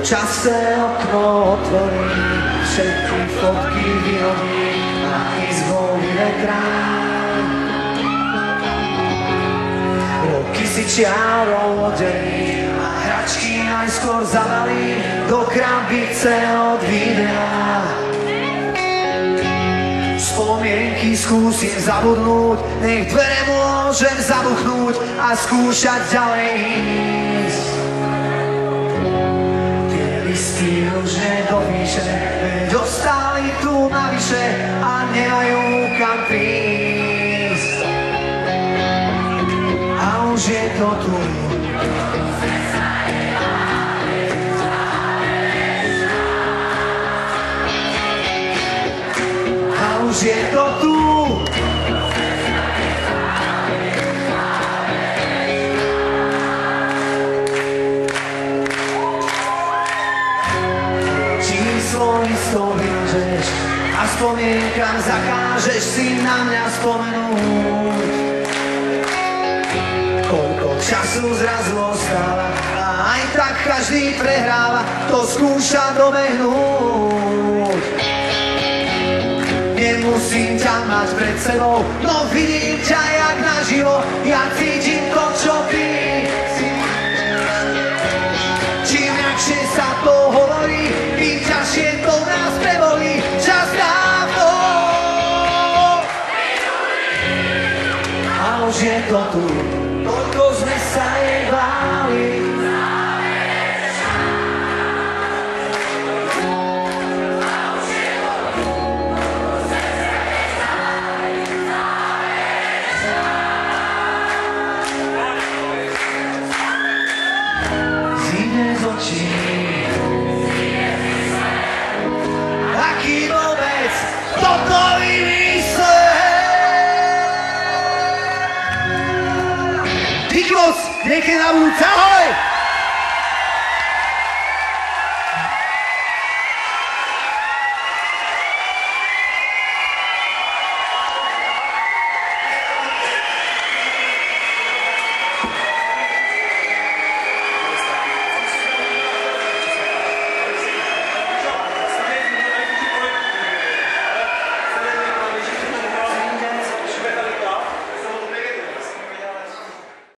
časté okno otvorí, všetky fotky vyhodí a izbou vyvetrá. Roky si čiarou odelí a hračky najskôr zabalí do krabice od videa. Spomienky skúsim zabudnúť, nech dvere môžem zabuchnúť a skúšať ďalej ísť. Tie listy už nedopíše, veď ostali tu navyše a nemajú kam prísť. A už je to tu. Už je to tu. Číslo listov vymažeš a spomienkam zakážeš si na mňa spomenúť. Koľko času zrazu ostáva a aj tak každý prehráva, kto skúša dobehnúť. Nemusím ťa mať pred sebou, no vidím ťa jak naživo, ja cítim to, čo ty. Čím ľahšie sa to hovorí, tým ťažšie to nás prebolí. Čas dávno a už je to tu, toľko sme sa jej báli. Aký vôbec toto vymyslel? Díky moc, niekedy na budúce, ahoj!